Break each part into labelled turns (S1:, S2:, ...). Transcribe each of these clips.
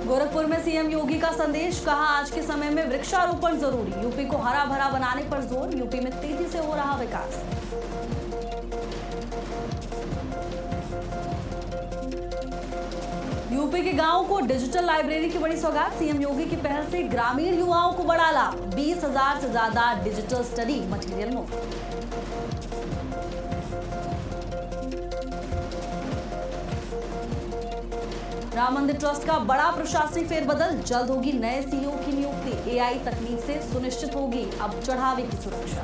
S1: गोरखपुर में सीएम योगी का संदेश, कहा आज के समय में वृक्षारोपण जरूरी, यूपी को हरा भरा बनाने पर जोर, यूपी में तेजी से हो रहा विकास। यूपी के गांवों को डिजिटल लाइब्रेरी की बड़ी सौगात, सीएम योगी की पहल से ग्रामीण युवाओं को बढ़ा लाभ, 20,000 से ज्यादा डिजिटल स्टडी मटेरियल मुफ्त। राम मंदिर ट्रस्ट का बड़ा प्रशासनिक फेरबदल, जल्द होगी नए सीईओ की नियुक्ति, एआई तकनीक से सुनिश्चित होगी अब चढ़ावे की सुरक्षा।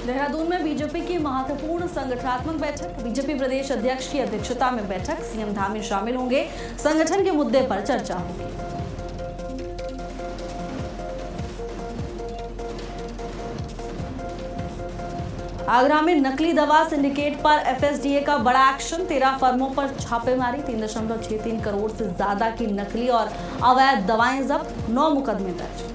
S1: देहरादून में बीजेपी की महत्वपूर्ण संगठनात्मक बैठक, बीजेपी प्रदेश अध्यक्ष की अध्यक्षता में बैठक, सीएम धामी शामिल होंगे, संगठन के मुद्दे पर चर्चा होगी। आगरा में नकली दवा सिंडिकेट पर एफएसडीए का बड़ा एक्शन, 13 फर्मों पर छापेमारी, 3.63 करोड़ से ज्यादा की नकली और अवैध दवाएं जब्त, 9 मुकदमे दर्ज।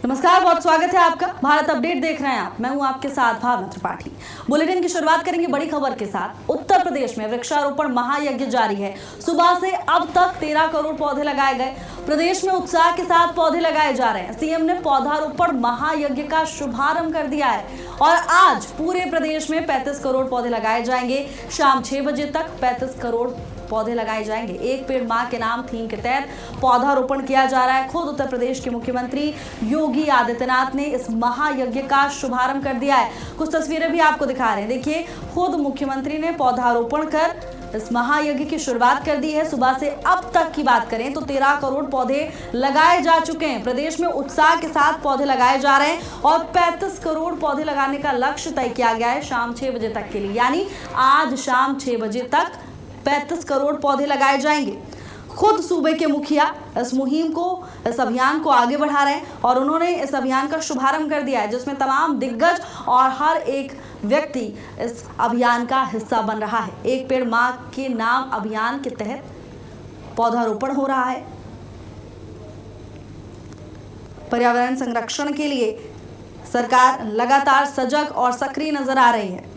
S1: नमस्कार, बहुत स्वागत है आपका। भारत अपडेट देख रहे हैं आप, मैं हूं आपके साथ भावना त्रिपाठी। बुलेटिन की शुरुआत करेंगे बड़ी खबर के साथ। उत्तर प्रदेश में वृक्षारोपण महायज्ञ जारी है। सुबह से अब तक 13 करोड़ पौधे लगाए गए। प्रदेश में उत्साह के साथ पौधे लगाए जा रहे हैं। सीएम ने पौधारोपण महायज्ञ का शुभारंभ कर दिया है और आज पूरे प्रदेश में 35 करोड़ पौधे लगाए जाएंगे। शाम 6 बजे तक 35 करोड़ पौधे लगाए जाएंगे। एक पेड़ मां के नाम थीम के तहत पौधारोपण किया जा रहा है। खुद उत्तर प्रदेश के मुख्यमंत्री योगी आदित्यनाथ ने इस महायज्ञ का शुभारंभ कर दिया है। कुछ तस्वीरें भी आपको दिखा रहे हैं। देखिए, खुद मुख्यमंत्री ने पौधारोपण कर इस महायज्ञ की शुरुआत कर दी है। सुबह से अब तक की बात करें तो 13 करोड़ पौधे लगाए जा चुके हैं। प्रदेश में उत्साह के साथ पौधे लगाए जा रहे हैं और 35 करोड़ पौधे लगाने का लक्ष्य तय किया गया है शाम 6 बजे तक के लिए, यानी आज शाम 6 बजे तक 35 करोड़ पौधे लगाए जाएंगे। खुद सूबे के मुखिया इस मुहिम को, इस अभियान को आगे बढ़ा रहे हैं और उन्होंने इस अभियान का शुभारंभ कर दिया है, जिसमें तमाम दिग्गज और हर एक व्यक्ति इस अभियान का हिस्सा बन रहा है। एक पेड़ मां के नाम अभियान के तहत पौधारोपण हो रहा है। पर्यावरण संरक्षण के लिए सरकार लगातार सजग और सक्रिय नजर आ रही है।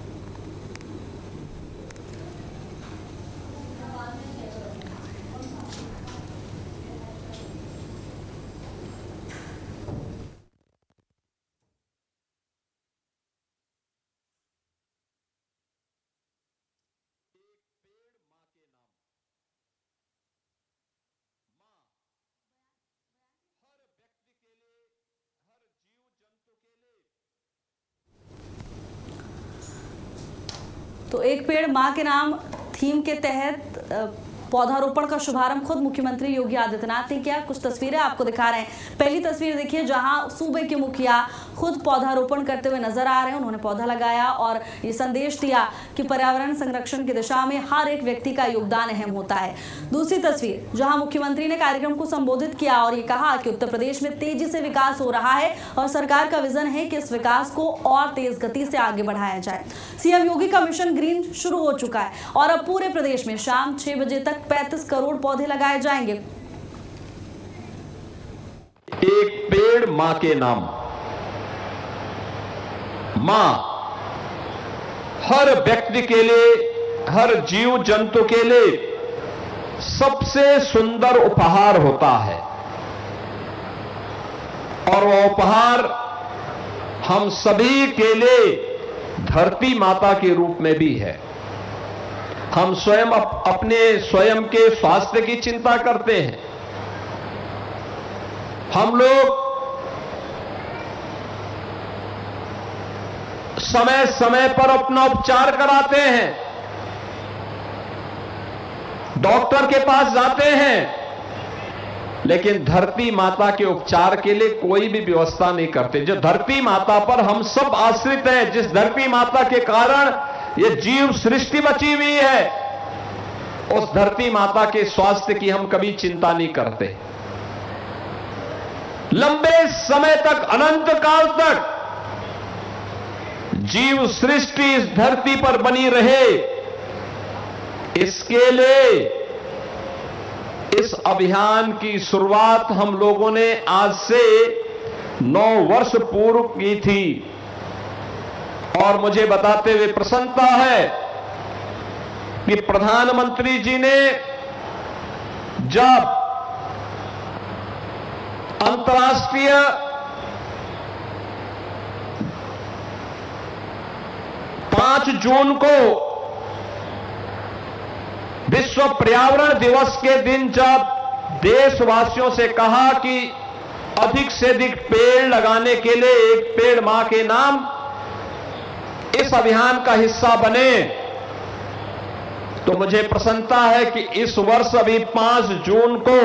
S1: तो एक पेड़ मां के नाम थीम के तहत पौधारोपण का शुभारंभ खुद मुख्यमंत्री योगी आदित्यनाथ ने किया। कुछ तस्वीरें आपको दिखा रहे हैं। पहली तस्वीर देखिए, जहां सूबे के मुखिया खुद पौधारोपण करते हुए नजर आ रहे हैं। उन्होंने पौधा लगाया और ये संदेश दिया कि पर्यावरण संरक्षण की दिशा में हर एक व्यक्ति का योगदान अहम होता है। दूसरी तस्वीर, जहां मुख्यमंत्री ने कार्यक्रम को संबोधित किया और ये कहा कि उत्तर प्रदेश में तेजी से विकास हो रहा है और सरकार का विजन है कि इस विकास को और तेज गति से आगे बढ़ाया जाए। सीएम योगी का मिशन ग्रीन शुरू हो चुका है और अब पूरे प्रदेश में शाम 6 बजे तक 35 करोड़ पौधे लगाए जाएंगे।
S2: एक पेड़ मां के नाम। मां हर व्यक्ति के लिए, हर जीव जंतु के लिए सबसे सुंदर उपहार होता है और वह उपहार हम सभी के लिए धरती माता के रूप में भी है। हम स्वयं अपने स्वयं के स्वास्थ्य की चिंता करते हैं। हम लोग समय समय पर अपना उपचार कराते हैं, डॉक्टर के पास जाते हैं, लेकिन धरती माता के उपचार के लिए कोई भी व्यवस्था नहीं करते। जो धरती माता पर हम सब आश्रित हैं, जिस धरती माता के कारण ये जीव सृष्टि बची हुई है, उस धरती माता के स्वास्थ्य की हम कभी चिंता नहीं करते। लंबे समय तक, अनंत काल तक जीव सृष्टि इस धरती पर बनी रहे, इसके लिए इस इस अभियान की शुरुआत हम लोगों ने आज से 9 वर्ष पूर्व की थी और मुझे बताते हुए प्रसन्नता है कि प्रधानमंत्री जी ने जब अंतर्राष्ट्रीय पांच जून को विश्व पर्यावरण दिवस के दिन जब देशवासियों से कहा कि अधिक से अधिक पेड़ लगाने के लिए एक पेड़ मां के नाम इस अभियान का हिस्सा बने, तो मुझे प्रसन्नता है कि इस वर्ष अभी 5 जून को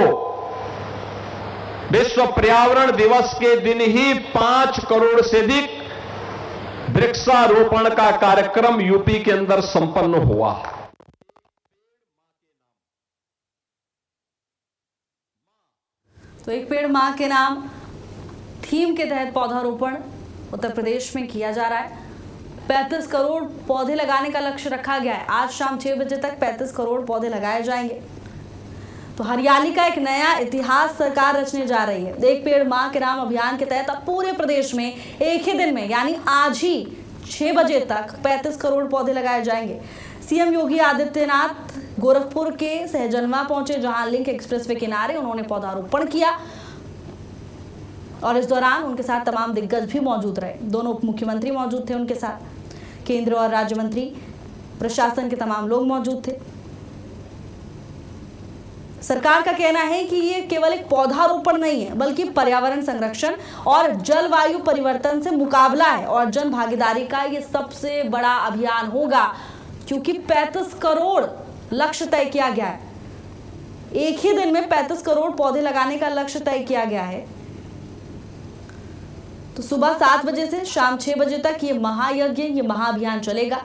S2: विश्व पर्यावरण दिवस के दिन ही 5 करोड़ से अधिक वृक्षारोपण का कार्यक्रम यूपी के अंदर संपन्न हुआ।
S1: तो एक पेड़ मां के नाम थीम के तहत पौधारोपण उत्तर प्रदेश में किया जा रहा है। 35 करोड़ पौधे लगाने का लक्ष्य रखा गया है। आज शाम 6 बजे तक 35 करोड़ पौधे लगाए जाएंगे। तो हरियाली का एक नया इतिहास सरकार रचने जा रही है। एक पेड़ मां के नाम अभियान के तहत अब पूरे प्रदेश में एक ही दिन में यानी आज ही 6 बजे तक 35 करोड़ पौधे लगाए जाएंगे। सीएम योगी आदित्यनाथ गोरखपुर के सहजनवा पहुंचे, जहां लिंक एक्सप्रेस वे किनारे उन्होंने पौधारोपण किया और इस दौरान उनके साथ तमाम दिग्गज भी मौजूद रहे। दोनों उप मुख्यमंत्री मौजूद थे उनके साथ, केंद्र और राज्य मंत्री, प्रशासन के तमाम लोग मौजूद थे। सरकार का कहना है कि ये केवल एक पौधारोपण नहीं है बल्कि पर्यावरण संरक्षण और जलवायु परिवर्तन से मुकाबला है और जन भागीदारी का ये सबसे बड़ा अभियान होगा, क्योंकि 35 करोड़ लक्ष्य तय किया गया है। एक ही दिन में 35 करोड़ पौधे लगाने का लक्ष्य तय किया गया है। तो सुबह 7 बजे से शाम 6 बजे तक ये महायज्ञ, ये महाअभियान चलेगा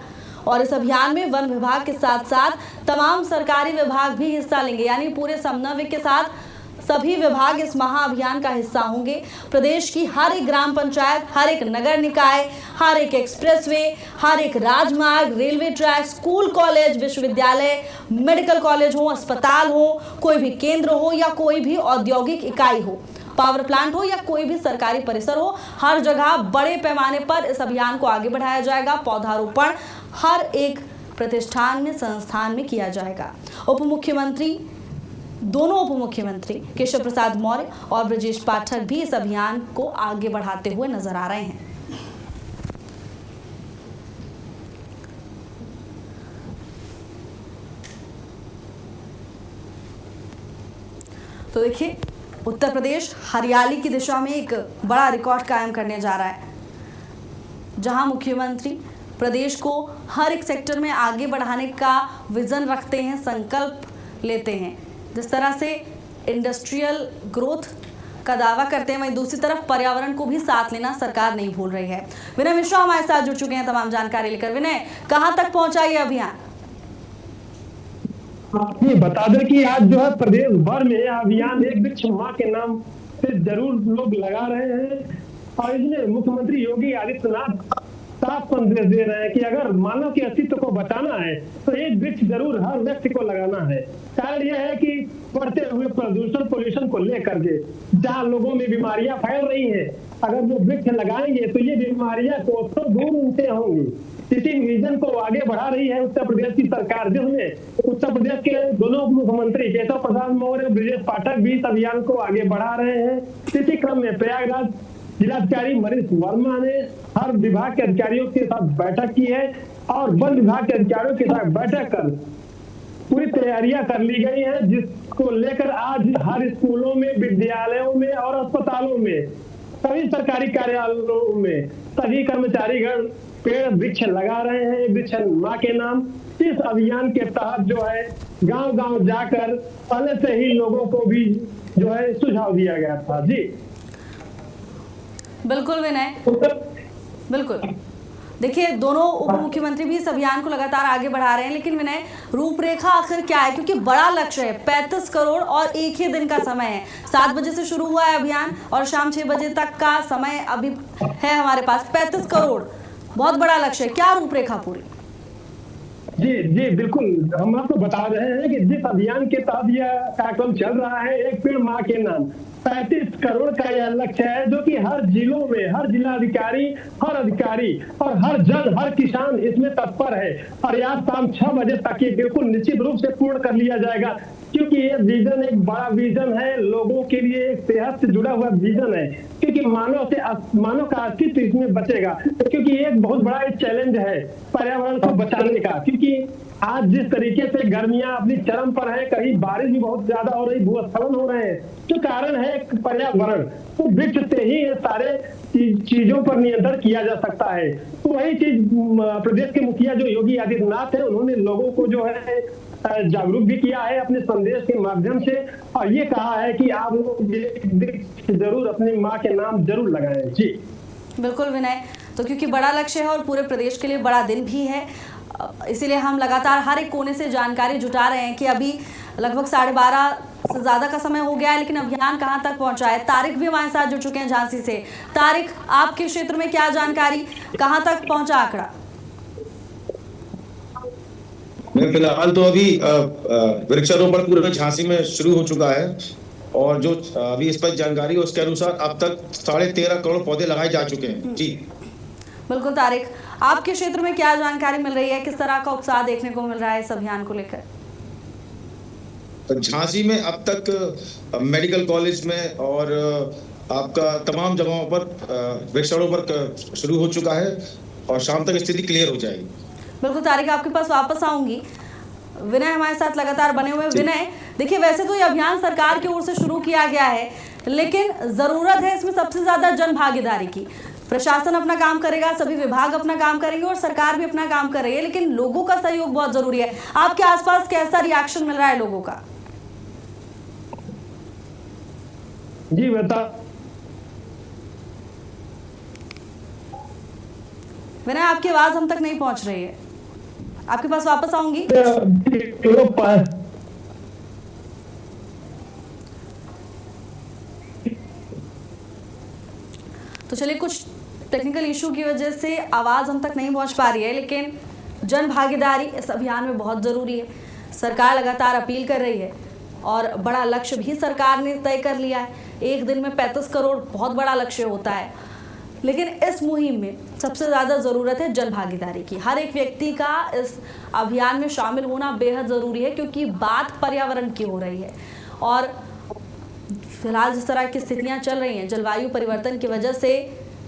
S1: और इस अभियान में वन विभाग के साथ साथ तमाम सरकारी विभाग भी हिस्सा लेंगे, यानी पूरे समन्वय के साथ सभी विभाग इस महाअभियान का हिस्सा होंगे। प्रदेश की हर एक ग्राम पंचायत, हर एक नगर निकाय, हर एक एक्सप्रेसवे, हर एक राजमार्ग, रेलवे ट्रैक, स्कूल, कॉलेज, विश्वविद्यालय, मेडिकल कॉलेज हो, अस्पताल हो, कोई भी केंद्र हो या कोई भी औद्योगिक इकाई हो, पावर प्लांट हो या कोई भी सरकारी परिसर हो, हर जगह बड़े पैमाने पर इस अभियान को आगे बढ़ाया जाएगा। पौधारोपण हर एक प्रतिष्ठान में, संस्थान में किया जाएगा। दोनों उप मुख्यमंत्री केशव प्रसाद मौर्य और ब्रजेश पाठक भी इस अभियान को आगे बढ़ाते हुए नजर आ रहे हैं। तो देखिए, उत्तर प्रदेश हरियाली की दिशा में एक बड़ा रिकॉर्ड कायम करने जा रहा है, जहां मुख्यमंत्री प्रदेश को हर एक सेक्टर में आगे बढ़ाने का विजन रखते हैं, संकल्प लेते हैं। जिस तरह से इंडस्ट्रियल ग्रोथ का दावा करते हैं, वहीं दूसरी तरफ पर्यावरण को भी साथ लेना सरकार नहीं भूल रही है। विनय मिश्रा हमारे साथ जुड़ चुके हैं तमाम जानकारी लेकर। विनय, कहां तक पहुंचा ये अभियान?
S3: आपको बता दें कि आज जो है प्रदेश भर में अभियान एक वृक्ष मां के नाम से जरूर लोग लगा रहे हैं और इसमें मुख्यमंत्री योगी आदित्यनाथ साफ संदेश दे रहे हैं कि अगर मानव के अस्तित्व को बचाना है तो एक वृक्ष जरूर हर व्यक्ति को लगाना है। कारण यह है कि बढ़ते हुए पोल्यूशन को लेकर के जहाँ लोगों में बीमारियां फैल रही हैं, अगर वो वृक्ष लगाएंगे तो ये बीमारियां को तो दूर उनसे होंगी। इसी विजन को आगे बढ़ा रही है उत्तर प्रदेश की सरकार, जिसमें उत्तर प्रदेश के दोनों मुख्यमंत्री केशव प्रसाद मौर्य और ब्रजेश पाठक भी इस अभियान को आगे बढ़ा रहे हैं। इसी क्रम में प्रयागराज जिलाधिकारी मनीष वर्मा ने हर विभाग के अधिकारियों के साथ बैठक की है और वन विभाग के अधिकारियों के साथ बैठक कर पूरी तैयारियां कर ली गई हैं, जिसको लेकर आज हर स्कूलों में, विद्यालयों में और अस्पतालों में, सभी सरकारी कार्यालयों में सभी कर्मचारीगण पेड़ वृक्ष लगा रहे हैं वृक्ष मां के नाम। इस अभियान के तहत जो है गांव-गांव जाकर पहले से ही लोगों को भी जो है सुझाव दिया गया था। जी
S1: बिल्कुल विनय, बिल्कुल। देखिए, दोनों उप मुख्यमंत्री भी इस अभियान को लगातार आगे बढ़ा रहे हैं, लेकिन विनय, रूपरेखा आखिर क्या है? क्योंकि बड़ा लक्ष्य है, 35 करोड़ और एक ही दिन का समय है। 7 बजे से शुरू हुआ है अभियान और शाम 6 बजे तक का समय अभी है हमारे पास। 35 करोड़ बहुत बड़ा लक्ष्य है, क्या रूपरेखा पूरी?
S3: जी बिल्कुल, हम आपको बता रहे हैं कि जिस अभियान के तहत यह कार्यक्रम चल रहा है, एक पेड़ माँ के नाम, 35 करोड़ का यह लक्ष्य है, जो कि हर जिलों में हर जिलाधिकारी, हर अधिकारी और हर जन, हर किसान इसमें तत्पर है। और आज शाम 6 बजे तक ये बिल्कुल निश्चित रूप से पूर्ण कर लिया जाएगा, क्योंकि ये विजन एक बड़ा विजन है, लोगों के लिए एक सेहत से जुड़ा हुआ विजन है, क्योंकि मानव का अस्तित्व इसमें बचेगा, क्योंकि एक बहुत बड़ा चैलेंज है पर्यावरण को बचाने का। क्योंकि आज जिस तरीके से गर्मियां अपनी चरम पर है, कहीं बारिश भी बहुत ज्यादा हो रही, भूस्खलन हो रहे हैं, जो कारण है पर्यावरण, तो वृक्ष से ही ये सारे चीजों पर नियंत्रण किया जा सकता है। तो वही चीज प्रदेश के मुखिया जो योगी आदित्यनाथ है, उन्होंने लोगों को जो है जागरूक भी किया है अपने संदेश के माध्यम से, और ये कहा है कि आप लोग जरूर अपनी माँ के नाम जरूर लगाएं। जी
S1: बिल्कुल विनय, तो क्योंकि बड़ा लक्ष्य है और पूरे प्रदेश के लिए बड़ा दिन भी है, इसीलिए हम लगातार हर एक कोने से जानकारी जुटा रहे हैं कि अभी लगभग 12:30 से ज़्यादा का समय हो गया है, लेकिन अभियान कहां तक पहुंचा है। तारिक भी हमारे साथ जुड़ चुके हैं झांसी से। तारिक, आपके क्षेत्र में क्या जानकारी, कहां तक पहुंचा आंकड़ा?
S4: मैं फिलहाल तो अभी वृक्षारोपण पूरे झांसी में शुरू हो चुका है, और जो अभी इस पर जानकारी है उसके अनुसार अब तक 13.5 करोड़ पौधे लगाए जा चुके हैं। जी
S1: बिल्कुल तारिक, आपके क्षेत्र में क्या जानकारी मिल रही है, किस तरह का उत्साह देखने को मिल रहा है इस अभियान को लेकर?
S4: झांसी में अब तक मेडिकल कॉलेज में और आपका तमाम जगहों पर वृक्षारोपण शुरू हो चुका है, और शाम तक स्थिति क्लियर हो जाएगी।
S1: बिल्कुल तारिक, आपके पास वापस आऊंगी। विनय हमारे साथ लगातार बने हुए। विनय, देखिए वैसे तो ये अभियान सरकार की ओर से शुरू किया गया है, लेकिन जरूरत है इसमें सबसे ज्यादा जन भागीदारी की। प्रशासन अपना काम करेगा, सभी विभाग अपना काम करेंगे और सरकार भी अपना काम कर रही है, लेकिन लोगों का सहयोग बहुत जरूरी है। आपके आसपास कैसा रिएक्शन मिल रहा है लोगों का?
S3: जी बता
S1: विनय, आपकी आवाज हम तक नहीं पहुंच रही है, आपके पास वापस आऊंगी। तो चलिए, कुछ टेक्निकल इशू की वजह से आवाज हम तक नहीं पहुंच पा रही है, लेकिन जन भागीदारी इस अभियान में बहुत जरूरी है। सरकार लगातार अपील कर रही है और बड़ा लक्ष्य भी सरकार ने तय कर लिया है। एक दिन में 35 करोड़ बहुत बड़ा लक्ष्य होता है, लेकिन इस मुहिम में सबसे ज़्यादा ज़रूरत है जन भागीदारी की। हर एक व्यक्ति का इस अभियान में शामिल होना बेहद ज़रूरी है, क्योंकि बात पर्यावरण की हो रही है। और फिलहाल जिस तरह की स्थितियां चल रही हैं, जलवायु परिवर्तन की वजह से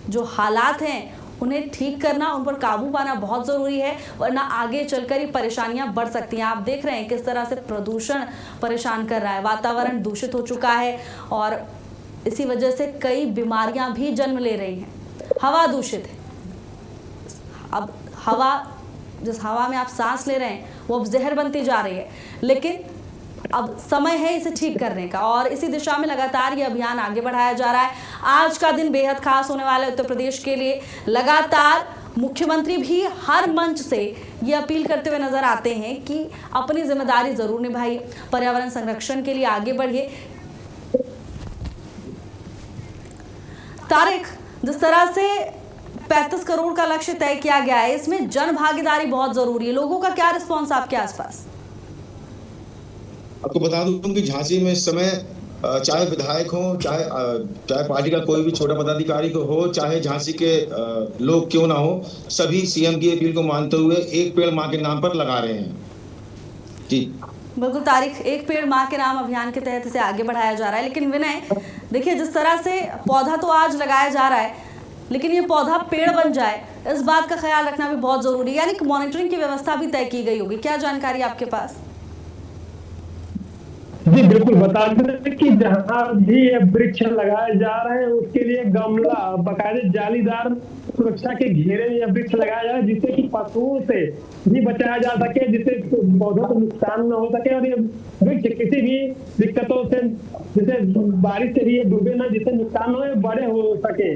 S1: जो हालात हैं उन्हें ठीक करना, उन पर काबू पाना बहुत ज़रूरी है, वरना आगे चलकर ये परेशानियां बढ़ सकती हैं। आप देख रहे हैं किस तरह से प्रदूषण परेशान कर रहा है, वातावरण दूषित हो चुका है और इसी वजह से कई बीमारियां भी जन्म ले रही हैं। हवा दूषित है, अब जिस हवा में आप सांस ले रहे हैं वो अब जहर बनती जा रही है, लेकिन अब समय है इसे ठीक करने का, और इसी दिशा में लगातार ये अभियान आगे बढ़ाया जा रहा है। आज का दिन बेहद खास होने वाला है उत्तर प्रदेश के लिए। लगातार मुख्यमंत्री भी हर मंच से ये अपील करते हुए नजर आते हैं कि अपनी जिम्मेदारी जरूर निभाइए, पर्यावरण संरक्षण के लिए आगे बढ़िए। तारिक, जिस तरह से 35 करोड़ का लक्ष्य तय किया गया है, इसमें जन भागीदारी बहुत जरूरी है। लोगों का क्या रिस्पॉन्स आपके आसपास?
S4: आपको बता दूं कि झांसी में इस समय चाहे विधायक हो, चाहे पार्टी का कोई भी छोटा पदाधिकारी को हो, चाहे झांसी के लोग क्यों ना हो, सभी सीएम की अपील को मानते हुए एक पेड़ मां के नाम पर लगा रहे हैं। जी
S1: बिल्कुल तारिक, एक पेड़ मां के नाम अभियान के तहत इसे आगे बढ़ाया जा रहा है। लेकिन विनय, देखिए जिस तरह से पौधा तो आज लगाया जा रहा है, लेकिन ये पौधा पेड़ बन जाए, इस बात का ख्याल रखना भी बहुत जरूरी है। यानी मॉनिटरिंग की व्यवस्था भी तय की गई होगी, क्या जानकारी आपके पास?
S3: जी बिल्कुल, बता दें कि जहाँ भी ये वृक्ष लगाए जा रहे हैं उसके लिए गमला, बाकायदे जालीदार सुरक्षा के घेरे में यह वृक्ष लगाया जा रहा है, जिससे कि पशुओं से भी बचाया जा सके, जिससे पौधों को नुकसान न हो सके, और ये वृक्ष किसी भी दिक्कतों से, जैसे बारिश से भी ये डूबे ना, जिससे नुकसान न हो, बड़े हो सके,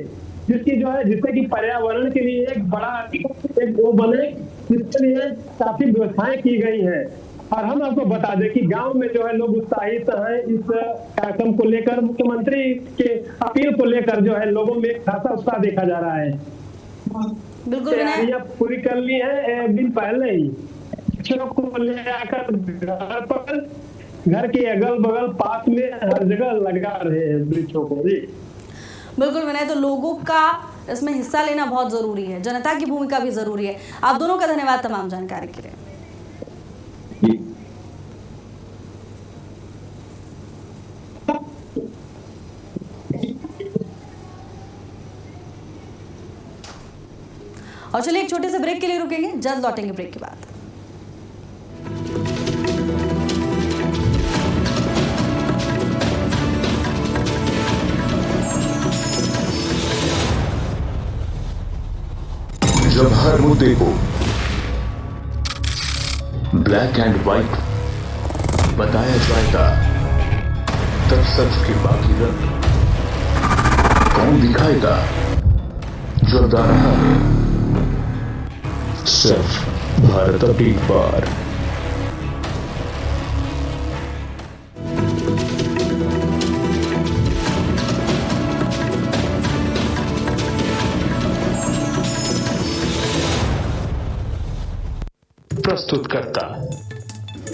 S3: जिसकी जो है, जिससे कि पर्यावरण के लिए एक बड़ा एक वो बने, जिसके लिए काफी व्यवस्थाएं की गई हैं। और हम आपको बता दें कि गांव में जो है लोग उत्साहित हैं इस कार्यक्रम को लेकर। मुख्यमंत्री के अपील को लेकर जो है लोगों में खासा उत्साह देखा जा रहा है।
S1: बिल्कुल,
S3: तैयारियां पूरी कर ली है एक दिन पहले ही। बच्चों को ले आकर घर पर, घर के अगल बगल पास में हर जगह लगा रहे हैं वृक्षों को। जी
S1: बिल्कुल विनय, तो लोगों का इसमें हिस्सा लेना बहुत जरूरी है, जनता की भूमिका भी जरूरी है। आप दोनों का धन्यवाद तमाम जानकारी के लिए। और चलिए एक छोटे से ब्रेक के लिए रुकेंगे, जल्द लौटेंगे ब्रेक के बाद।
S5: जब हर मुद्दे को ब्लैक एंड व्हाइट बताया जाएगा, तब सच के बाकी रंग कौन दिखाएगा? जो गा रहा है सिर्फ भारत अपडेट पर। प्रस्तुतकर्ता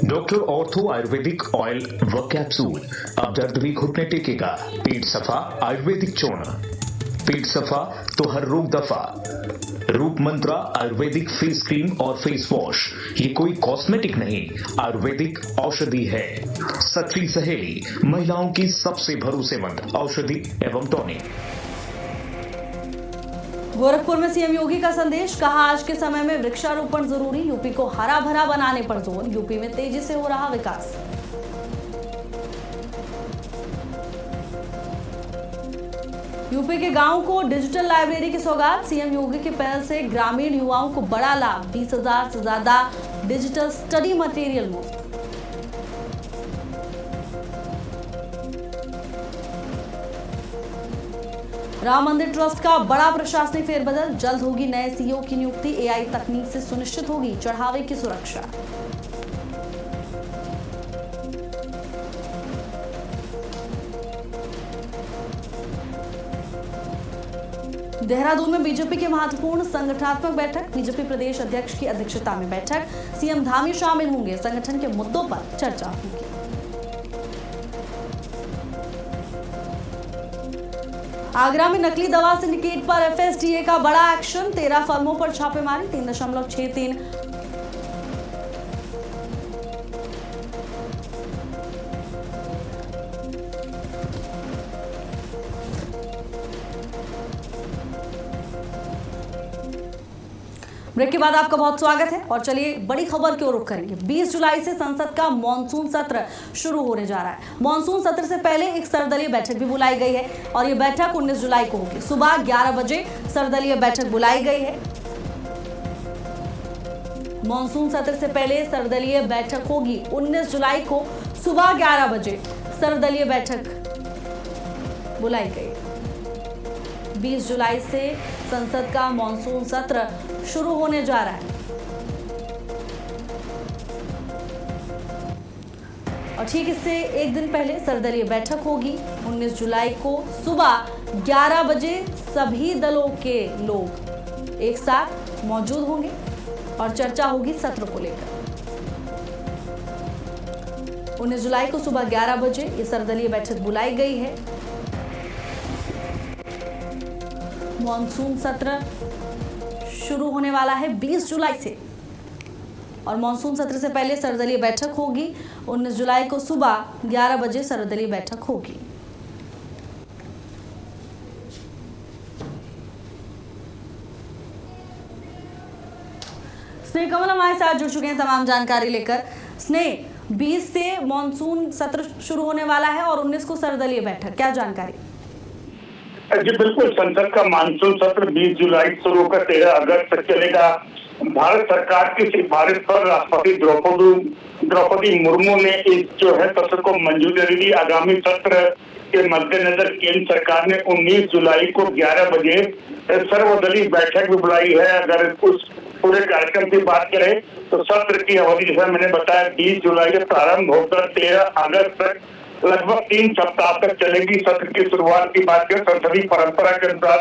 S5: डॉक्टर ऑर्थो आयुर्वेदिक ऑयल व कैप्सूल। अब दर्द भी घुटने टेकेगा। पेट सफा आयुर्वेदिक चूर्ण, पेट सफा तो हर रोग दफा। रूप मंत्रा आयुर्वेदिक फेस क्रीम और फेस वॉश, ये कोई कॉस्मेटिक नहीं, आयुर्वेदिक औषधि है। सच्ची सहेली, महिलाओं की सबसे भरोसेमंद औषधि एवं टॉनिक।
S1: गोरखपुर में सीएम योगी का संदेश, कहा आज के समय में वृक्षारोपण जरूरी, यूपी को हरा भरा बनाने पर जोर, यूपी में तेजी से हो रहा विकास। यूपी के गांव को डिजिटल लाइब्रेरी की सौगात, सीएम योगी की पहल से ग्रामीण युवाओं को बड़ा लाभ, 20,000 से ज्यादा डिजिटल स्टडी मटेरियल मुफ्त। राम मंदिर ट्रस्ट का बड़ा प्रशासनिक फेरबदल, जल्द होगी नए सीईओ की नियुक्ति, एआई तकनीक से सुनिश्चित होगी चढ़ावे की सुरक्षा। देहरादून में बीजेपी की महत्वपूर्ण संगठनात्मक बैठक, बीजेपी प्रदेश अध्यक्ष की अध्यक्षता में बैठक, सीएम धामी शामिल होंगे, संगठन के मुद्दों पर चर्चा होगी। आगरा में नकली दवा सिंडिकेट पर एफएसडीए का बड़ा एक्शन, 13 फर्मों पर छापेमारी, 3.63 ब्रेक के बाद आपका बहुत स्वागत है और चलिए बड़ी खबर की ओर रुख करेंगे। 20 जुलाई से संसद का मॉनसून सत्र शुरू होने जा रहा है। मॉनसून सत्र से पहले एक सर्वदलीय बैठक भी बुलाई गई है और ये बैठक 19 जुलाई को होगी। सुबह 11 बजे सर्वदलीय बैठक बुलाई गई है। मॉनसून सत्र से पहले सर्वदलीय बैठक होगी 19 जुलाई को सुबह 11 बजे सर्वदलीय बैठक बुलाई गई। 20 जुलाई से संसद का मॉनसून सत्र शुरू होने जा रहा है और ठीक इससे एक दिन पहले सर्वदलीय बैठक होगी 19 जुलाई को सुबह 11 बजे। सभी दलों के लोग एक साथ मौजूद होंगे और चर्चा होगी सत्र को लेकर। 19 जुलाई को सुबह 11 बजे ये सर्वदलीय बैठक बुलाई गई है। मॉनसून सत्र शुरू होने वाला है 20 जुलाई से और मॉनसून सत्र से पहले सर्वदलीय बैठक होगी 19 जुलाई को सुबह 11 बजे सर्वदलीय बैठक होगी। स्नेह कमल हमारे साथ जुड़ चुके हैं तमाम जानकारी लेकर। स्नेह, 20 से मॉनसून सत्र शुरू होने वाला है और 19 को सर्वदलीय बैठक, क्या जानकारी?
S6: जी बिल्कुल, संसद का मानसून सत्र 20 जुलाई से शुरू होकर 13 अगस्त तक चलेगा। भारत सरकार की सिफारिश पर राष्ट्रपति द्रौपदी मुर्मू ने इस जो है सत्र को मंजूरी दे दी। आगामी सत्र के मद्देनजर केंद्र सरकार ने 19 जुलाई को 11 बजे सर्वदलीय बैठक भी बुलाई है। अगर उस पूरे कार्यक्रम की बात करें तो सत्र की अवधि जैसा मैंने बताया 20 जुलाई से प्रारंभ होकर 13 अगस्त तक लगभग 3 सप्ताह तक चलेगी। सत्र की शुरुआत की बात करें संसदीय परंपरा के अनुसार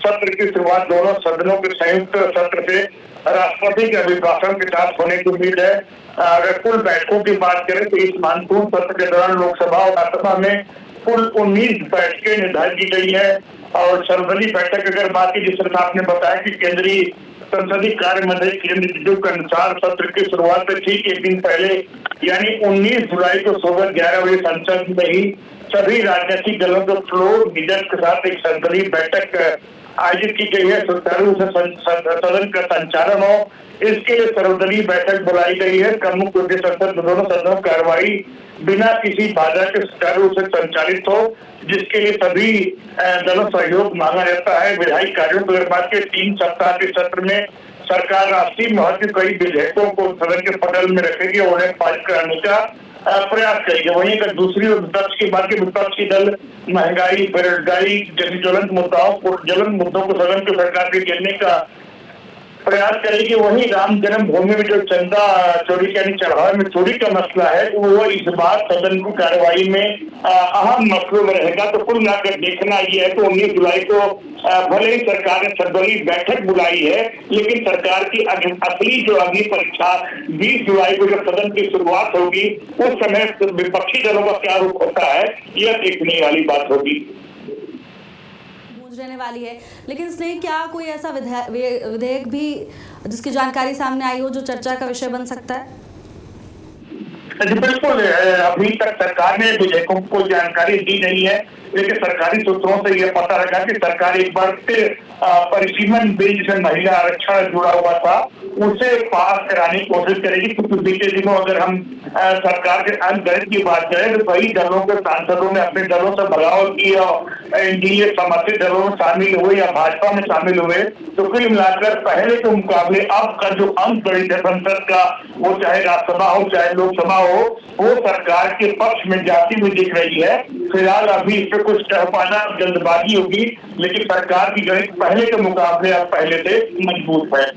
S6: सत्र की शुरुआत दोनों सदनों के संयुक्त सत्र से राष्ट्रपति के अभिभाषण के साथ होने की उम्मीद है। अगर कुल बैठकों की बात करें तो इस मानसून सत्र के दौरान लोकसभा और राज्यसभा में कुल 19 बैठकें निर्धारित की गई है। और सर्वदलीय बैठक अगर बात की, जिस तरह आपने बताया कि केंद्रीय संसदीय कार्य मंत्री किरेन रिजिजू के अनुसार सत्र की शुरुआत से ठीक एक दिन पहले यानी 19 जुलाई को सुबह 11 बजे संसद में ही सभी राजनीतिक दलों के फ्लोर लीडर के साथ एक सर्वदलीय बैठक आयोजित की गई है। सुचारू रूप से सदन का संचालन हो, इसके लिए सर्वदलीय बैठक बुलाई गई है। प्रमुख उद्देश्य संसद दोनों सदनों की कार्रवाई बिना किसी बाधा के सुचारू रूप से संचालित हो, जिसके लिए सभी दलों सहयोग मांगा जाता है। विधायी कार्यों की अगर बात करें, 3 सप्ताह के सत्र में सरकार राष्ट्रीय महत्व के कई विधेयकों को सदन के पटल में रखेगी और उन्हें पारित कराने का प्रयास करेगी। वहीं अगर दूसरी विपक्ष की बात की, विपक्ष की दल महंगाई, बेरोजगारी जैसी ज्वलंत मुद्दों को सदन की सरकार के घेरने का प्रयास करेगी। वहीं राम जन्मभूमि में जो चंदा चोरी यानी चढ़ावे में चोरी का मसला है, वो इस बार सदन की कार्रवाई में अहम मसलों में रहेगा। तो कुल मिलाकर देखना ये है तो 19 जुलाई को भले ही सरकार ने सर्वदलीय बैठक बुलाई है, लेकिन सरकार की असली जो अग्नि परीक्षा 20 जुलाई को जब सदन की शुरुआत होगी, उस समय विपक्षी दलों का क्या रुख होता है, यह देखने वाली बात होगी।
S1: रहने वाली है। लेकिन स्नेह, क्या कोई ऐसा विधेयक भी जिसकी जानकारी सामने आई हो जो चर्चा का विषय बन सकता है?
S6: जी बिल्कुल, अभी तक सरकार ने विधेयकों को जानकारी दी नहीं है, लेकिन सरकारी सूत्रों से यह पता लगा कि सरकार एक बार फिर परिसीमन बिल जिसमें महिला आरक्षण जुड़ा हुआ था उसे पास कराने की कोशिश करेगी। क्योंकि बीते दिनों अगर हम सरकार के अंतर्गत की बात करें तो कई दलों के सांसदों ने अपने दलों से बगावत की और एनडीए समर्थित दलों में शामिल हुए या भाजपा में शामिल हुए। तो कुल मिलाकर पहले के मुकाबले अब का जो अंक गणित है संसद का, वो चाहे राज्यसभा हो चाहे लोकसभा हो, वो सरकार के पक्ष में जाती हुई दिख रही है। फिलहाल अभी इस पे कुछ कह पाना जल्दबाजी होगी, लेकिन सरकार की गणित पहले के मुकाबले अब पहले से मजबूत है।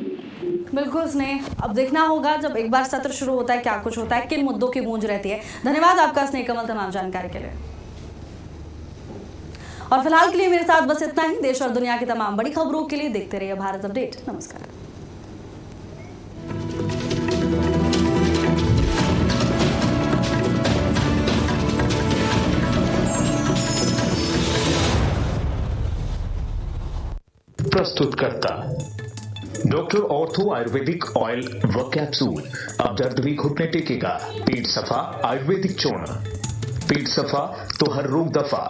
S1: बिल्कुल स्नेह, अब देखना होगा जब एक बार सत्र शुरू होता है क्या कुछ होता है, किन मुद्दों की गूंज रहती है। धन्यवाद आपका स्नेह कमल तमाम जानकारी के लिए। और फिलहाल के लिए मेरे साथ बस इतना ही। देश और दुनिया की तमाम बड़ी खबरों के लिए देखते रहिए भारत अपडेट। नमस्कार।
S5: प्रस्तुतकर्ता डॉक्टर ऑर्थो आयुर्वेदिक ऑयल व कैप्सूल। अब दर्द भी घुटने टेकेगा। पेट सफा आयुर्वेदिक चूर्ण। पेट सफा तो हर रोग दफा।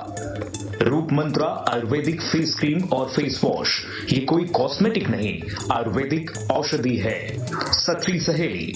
S5: रूप मंत्रा आयुर्वेदिक फेस क्रीम और फेस वॉश, ये कोई कॉस्मेटिक नहीं, आयुर्वेदिक औषधि है। सच्ची सहेली।